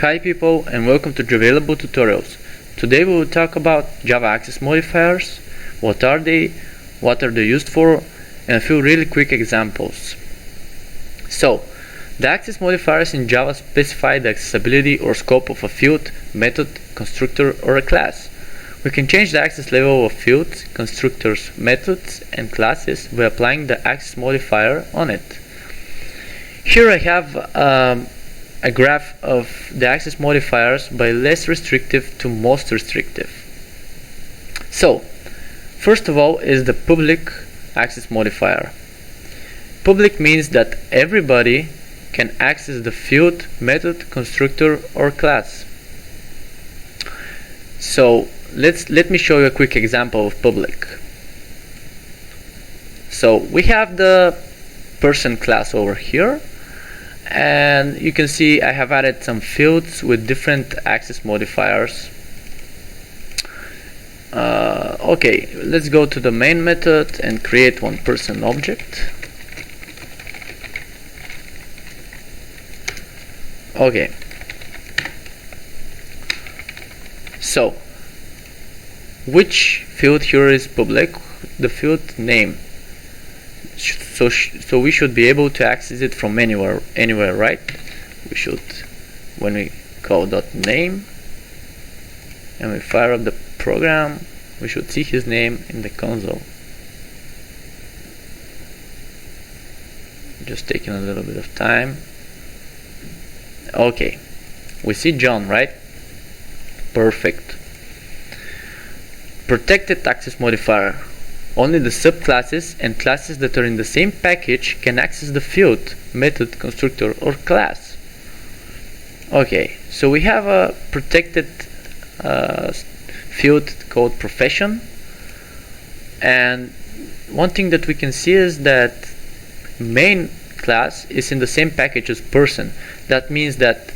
Hi people, and welcome to Javailable tutorials. Today we will talk about Java access modifiers, what are they used for, and a few really quick examples. So, the access modifiers in Java specify the accessibility or scope of a field, method, constructor, or a class. We can change the access level of fields, constructors, methods, and classes by applying the access modifier on it. Here I have a graph of the access modifiers by less restrictive to most restrictive. So, first of all is the public access modifier. Public means that everybody can access the field, method, constructor, or class. So let me show you a quick example of public. So we have the person class over here, and you can see I have added some fields with different access modifiers. Okay, let's go to the main method and create one person object. Okay, so which field here is public? The field name. So we should be able to access it from anywhere, right? We should, when we call .name and we fire up the program, we should see his name in the console. Just taking a little bit of time. Okay, we see John, right? Perfect. Protected access modifier. Only the subclasses and classes that are in the same package can access the field, method, constructor, or class. Okay, so we have a protected field called profession, and one thing that we can see is that main class is in the same package as person. That means that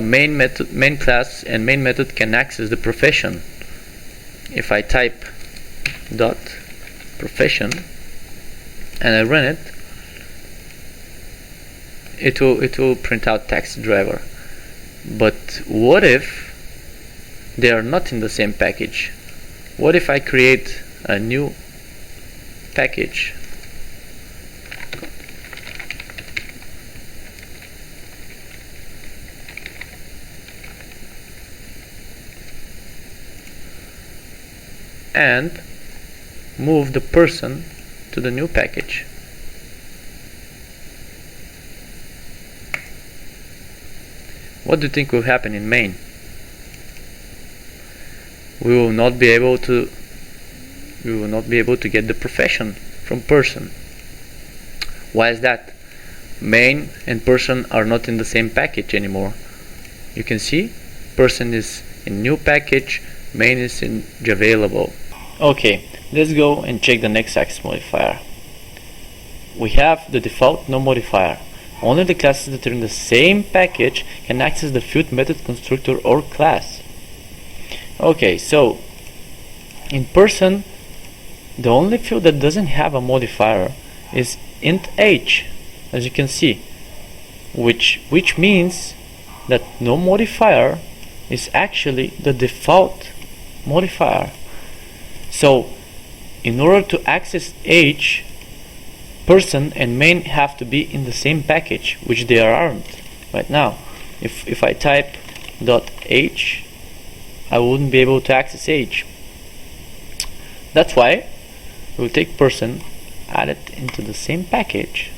main class and main method can access the profession. If I type dot profession and I run it, it will print out taxi driver. But what if they are not in the same package? What if I create a new package? And move the person to the new package. What do you think will happen in main? We will not be able to get the profession from person. Why is that? Main and person are not in the same package anymore. You can see person is in new package, main is in Javailable. Okay, let's go and check the next access modifier. We have the default no modifier. Only the classes that are in the same package can access the field, method, constructor, or class. Okay, so in person, the only field that doesn't have a modifier is int h, as you can see, which means that no modifier is actually the default modifier. So in order to access h, person and main have to be in the same package, which they aren't right now. If I type .h, I wouldn't be able to access h. That's why we'll take person, add it into the same package,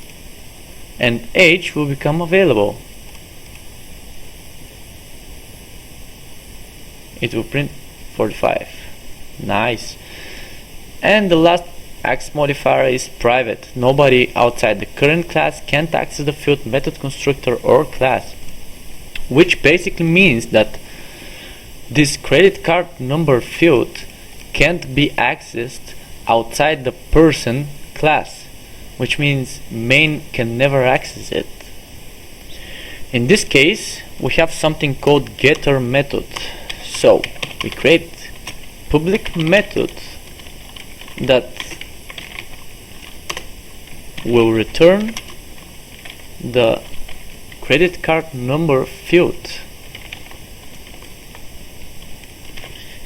and h will become available. It will print 45. Nice. And the last access modifier is private. Nobody outside the current class can't access the field, method, constructor, or class, which basically means that this credit card number field can't be accessed outside the person class, which means main can never access it. In this case, we have something called getter method. So we create public method that will return the credit card number field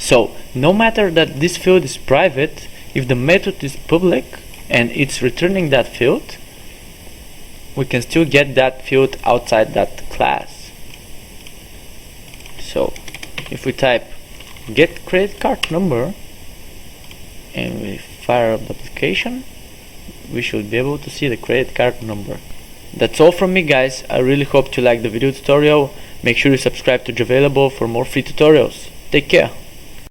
So no matter that this field is private, if the method is public and it's returning that field, we can still get that field outside that class. So if we type get credit card number and we fire up the application, we should be able to see the credit card number. That's all from me, guys. I really hope you liked the video tutorial. Make sure you subscribe to Javailable for more free tutorials. Take care.